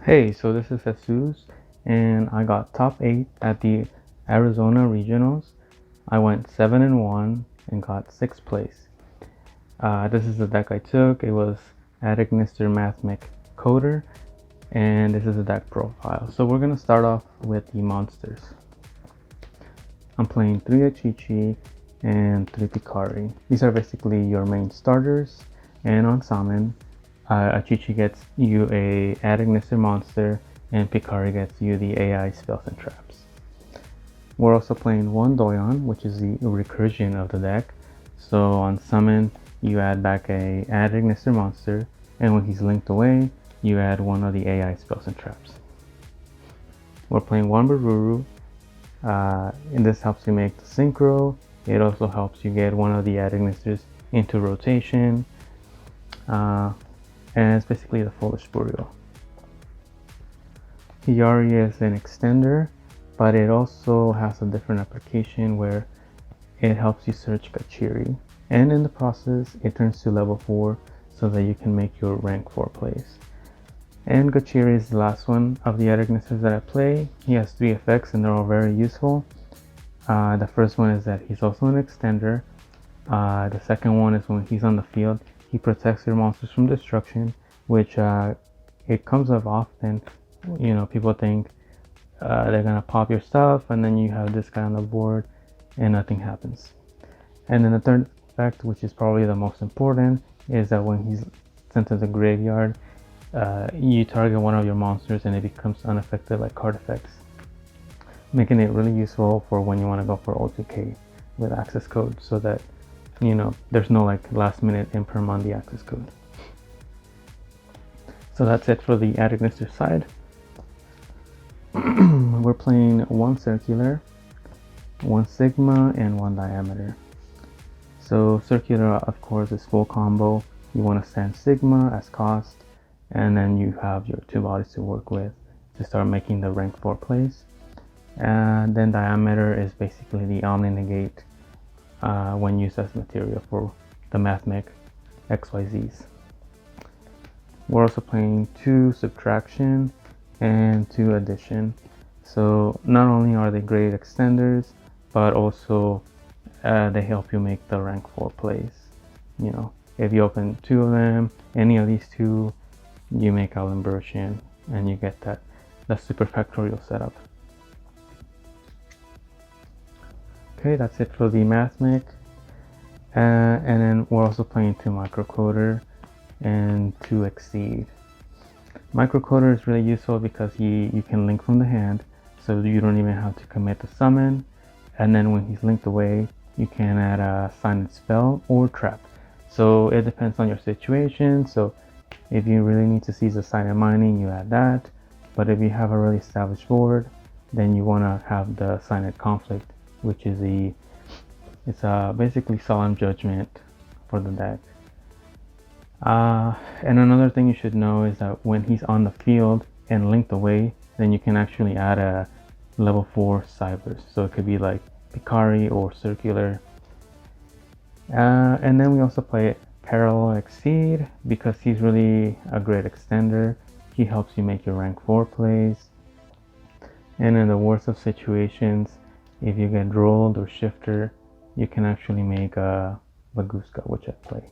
Hey, so this is Jesus, and I got top 8 at the Arizona Regionals. I went 7-1 and got 6th place. This is the deck I took. It was Adagnister Mathmech Coder, and this is the deck profile. So we're going to start off with the monsters. I'm playing 3 Achichi and 3 Picari. These are basically your main starters, and on summon, Achichi gets you a Adagnister monster, and Picari gets you the AI spells and traps. We're also playing 1 Doyon, which is the recursion of the deck. So on summon, you add back a Adagnister monster, and when he's linked away, you add one of the AI spells and traps. We're playing 1 Bururu, and this helps you make the synchro. It also helps you get one of the Adagnisters into rotation. And it's basically the Foolish Burial. Hiyari is an extender, but it also has a different application where it helps you search Gachiri, and in the process it turns to level 4 so that you can make your rank 4 plays. And Gachiri is the last one of the Adagnisters that I play. He has 3 effects and they're all very useful. The first one is that he's also an extender. The second one is when he's on the field, he protects your monsters from destruction, which it comes up often. You know, people think they're gonna pop your stuff, and then you have this guy on the board, and nothing happens. And then the third effect, which is probably the most important, is that when he's sent to the graveyard, you target one of your monsters, and it becomes unaffected like card effects, making it really useful for when you want to go for OTK with access code, so that you know there's no like last minute imperm on the access code. So that's it for the Adagnister side. We're playing 1 circular, 1 sigma, and 1 diameter. So circular, of course, is full combo. You want to stand sigma as cost, and then you have your 2 bodies to work with to start making the rank 4 plays. And then diameter is basically the Omni Negate when used as material for the Mathmech XYZs. We're also playing 2 subtraction and 2 addition. So not only are they great extenders, but also they help you make the rank 4 plays. You know, if you open 2 of them, any of these 2, you make Alimbertian and you get that super factorial setup. Okay, that's it for the Mathmech. And then we're also playing 2 Microcoder and 2 Exceed. Microcoder is really useful because you can link from the hand, so you don't even have to commit the summon. And then when he's linked away, you can add a silent spell or trap. So it depends on your situation. So if you really need to seize the silent mining, you add that. But if you have a really established board, then you want to have the silent conflict, which is it's basically solemn judgment for the deck. And another thing you should know is that when he's on the field and linked away, then you can actually add a level 4 Cyberse. So it could be like Picari or Circular. And then we also play Parallel Exceed because he's really a great extender. He helps you make your rank 4 plays. And in the worst of situations, if you get rolled or shifter, you can actually make a Vaguska, which I play.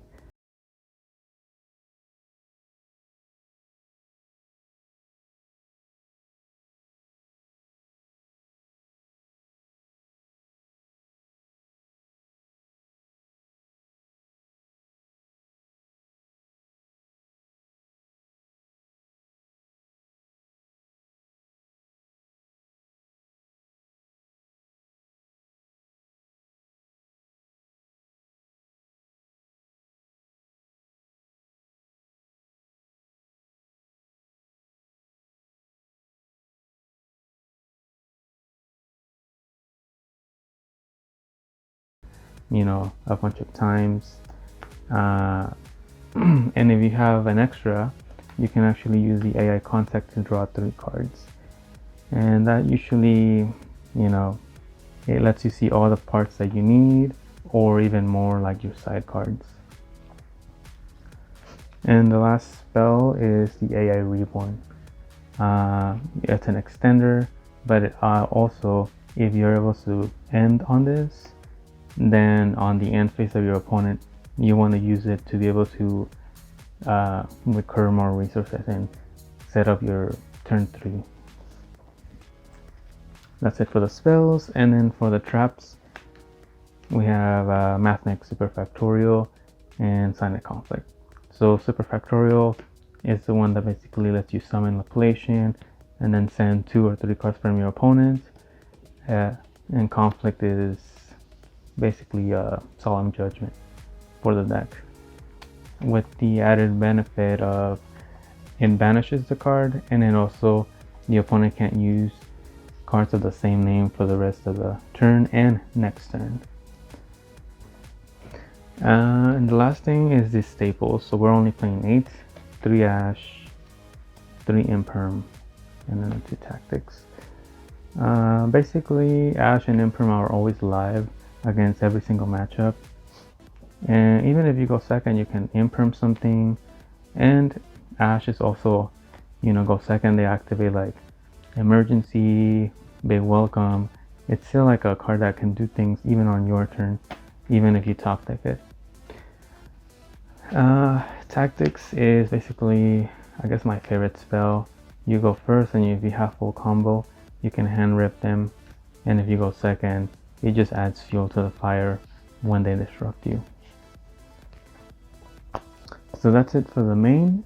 You know, a bunch of times. And if you have an extra, you can actually use the AI contact to draw 3 cards. And that usually, you know, it lets you see all the parts that you need, or even more, like your side cards. And the last spell is the AI Reborn. It's an extender, but also if you're able to end on this, then on the end phase of your opponent, you want to use it to be able to recur more resources and set up your turn 3. That's it for the spells. And then for the traps, we have Mathmech Superfactorial and Silent Conflict. So Superfactorial is the one that basically lets you summon Lapulation and then send 2 or 3 cards from your opponent. And Conflict is basically a Solemn Judgment for the deck, with the added benefit of it banishes the card, and then also the opponent can't use cards of the same name for the rest of the turn and next turn. And the last thing is the staples. So we're only playing 8, 3 Ash, 3 Imperm, and then 2 Tactics. Basically, Ash and Imperm are always live against every single matchup. And even if you go second, you can Imperm something. And Ash is also, go second. They activate like Emergency, Big Welcome. It's still like a card that can do things even on your turn, even if you top deck it. Tactics is basically, I guess, my favorite spell. You go first, and if you have full combo, you can hand rip them. And if you go second, it just adds fuel to the fire when they disrupt you. So that's it for the main.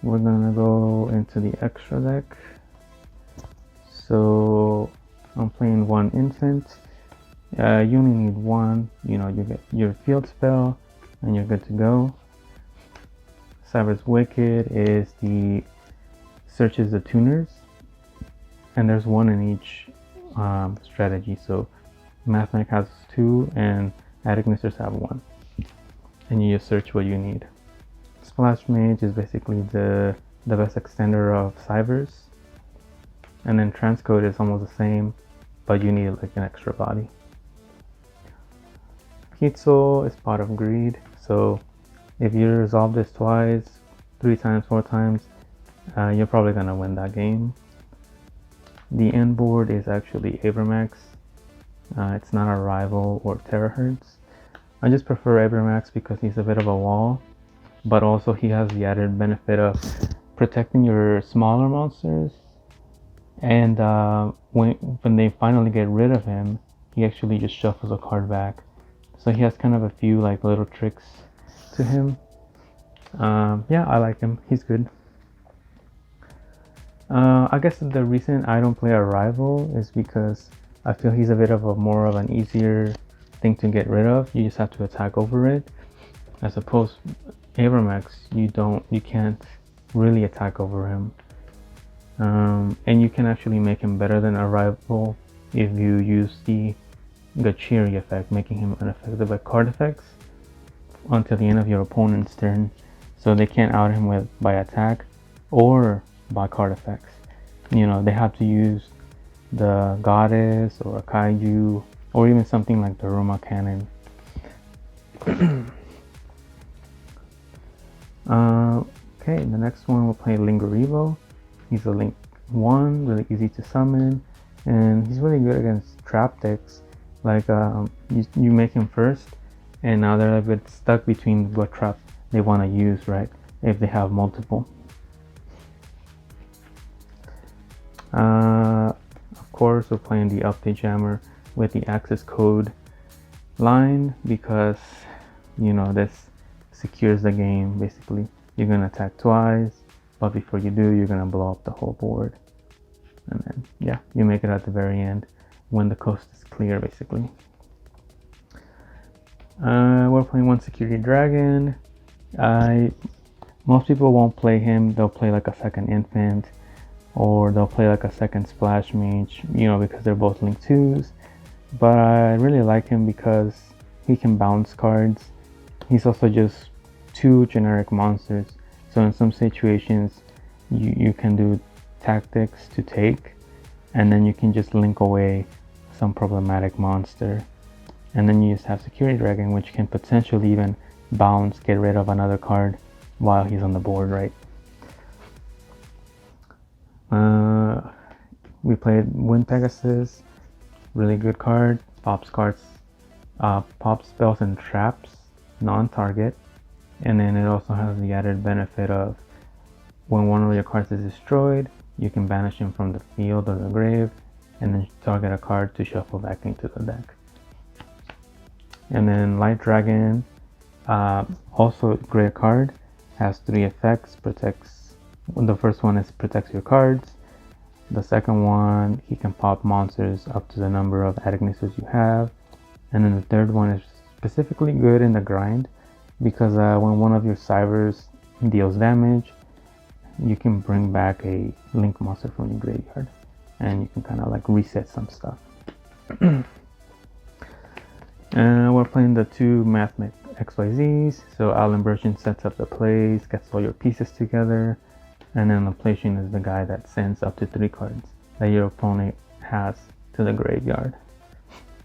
We're gonna go into the extra deck. So I'm playing 1 Infant. You only need 1. You get your field spell and you're good to go. Cyberse Wicked is the searches the tuners, and there's 1 in each strategy. So Mathmech has 2 and Attic Misters have 1, and you just search what you need. Splash Mage is basically the best extender of Cyberse, and then Transcode is almost the same, but you need like an extra body. Kitzel is Pot of Greed, so if you resolve this twice, 3 times, 4 times, you're probably gonna win that game. The end board is actually Abramax. It's not a rival or terahertz. I just prefer Abramax because he's a bit of a wall, but also he has the added benefit of protecting your smaller monsters. And when they finally get rid of him, he actually just shuffles a card back. So he has kind of a few like little tricks to him. Yeah, I like him. He's good. I guess the reason I don't play a rival is because I feel he's a bit of more of an easier thing to get rid of. You just have to attack over it. As opposed Abramax, you can't really attack over him. And you can actually make him better than a rival if you use the Gachiri effect, making him ineffective at card effects until the end of your opponent's turn, so they can't out him by attack or by card effects. They have to use the Goddess or a Kaiju or even something like the Roma Cannon. Okay, the next one we'll play Lingerivo. He's a Link 1, really easy to summon, and he's really good against trap decks. Like you make him first, and now they're a bit stuck between what trap they want to use, right? If they have multiple. Of course, we're playing the Update Jammer with the access code line because this secures the game. Basically, you're gonna attack twice, but before you do, you're gonna blow up the whole board, and then yeah, you make it at the very end when the coast is clear, basically. We're playing 1 Security Dragon. Most people won't play him. They'll play like a second Infant, or they'll play like a second Splash Mage, because they're both Link 2s. But I really like him because he can bounce cards. He's also just 2 generic monsters, so in some situations you can do tactics to take, and then you can just link away some problematic monster, and then you just have Security Dragon, which can potentially even bounce, get rid of another card while he's on the board, right? We played Wind Pegasus, really good card. Pops spells and traps, non-target, and then it also has the added benefit of when one of your cards is destroyed, you can banish him from the field or the grave, and then target a card to shuffle back into the deck. And then Light Dragon, also a great card, has 3 effects. The first one is protects your cards. The second one, he can pop monsters up to the number of Adignus's you have. And then the third one is specifically good in the grind, because when one of your Cyberse deals damage, you can bring back a Link monster from your graveyard, and you can kind of like reset some stuff. And we're playing the 2 Mathmech XYZs. So Alan Burchin sets up the plays, gets all your pieces together, and then the Placian is the guy that sends up to 3 cards that your opponent has to the graveyard.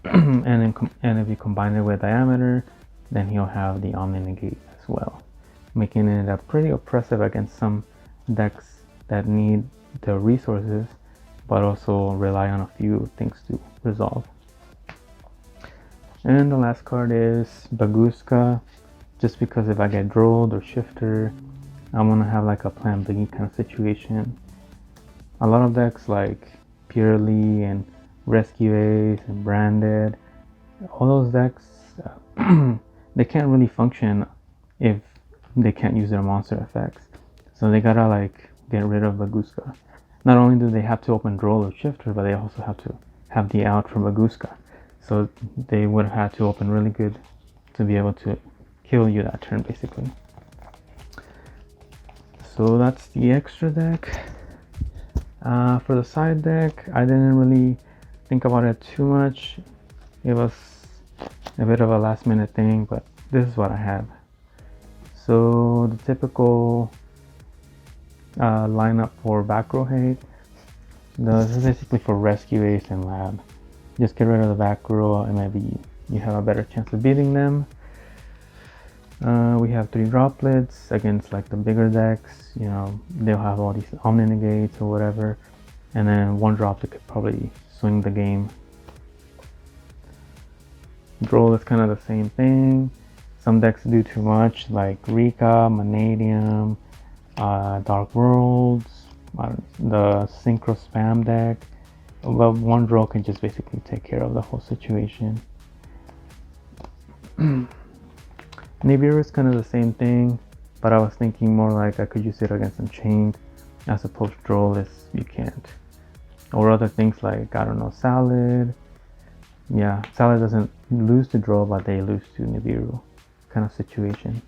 and if you combine it with Diameter, then he'll have the Omni Negate as well, making it pretty oppressive against some decks that need the resources but also rely on a few things to resolve. And the last card is Baguska, just because if I get Drolled or Shifter, I want to have like a plan B kind of situation. A lot of decks like Purrly and Rescue Ace and Branded, all those decks, they can't really function if they can't use their monster effects. So they gotta like get rid of Baguska. Not only do they have to open Droll or Shifter, but they also have to have the out from Baguska. So they would have had to open really good to be able to kill you that turn, basically. So that's the extra deck. For the side deck, I didn't really think about it too much. It was a bit of a last minute thing, but this is what I have. So the typical lineup for back row hate. This is basically for Rescue Ace and Lab. Just get rid of the back row and maybe you have a better chance of beating them. We have 3 droplets against like the bigger decks. You know, they'll have all these Omni Negates or whatever, and then 1 droplet could probably swing the game. Droll is kind of the same thing. Some decks do too much, like Rika, Manadium, Dark Worlds, the Synchro Spam deck. Well, 1 Droll can just basically take care of the whole situation. Nibiru is kind of the same thing, but I was thinking more like I could use it against Unchained, as opposed to Droll is you can't. Or other things like, I don't know, Salad. Yeah, Salad doesn't lose to Droll, but they lose to Nibiru kind of situation.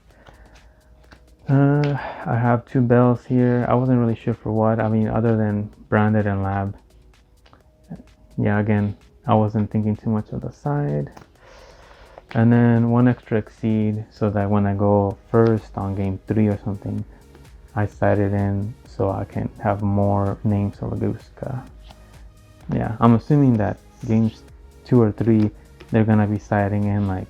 I have 2 bells here. I wasn't really sure for what. I mean, other than Branded and Lab. Yeah, again, I wasn't thinking too much of the side. And then 1 extra Exceed, so that when I go first on game 3 or something, I side it in so I can have more names of Baguska. Yeah, I'm assuming that games 2 or 3, they're gonna be siding in like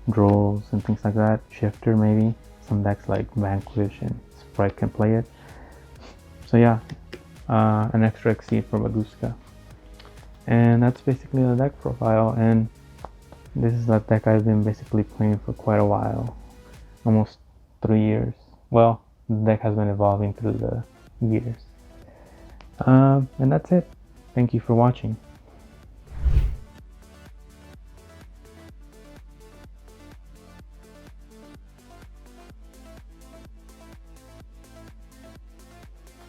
Drolls and things like that. Shifter maybe. Some decks like Vanquish and Spright can play it. So yeah, an extra Exceed for Baguska. And that's basically the deck profile, and this is the deck I've been basically playing for quite a while, almost 3 years. Well, the deck has been evolving through the years. And that's it. Thank you for watching.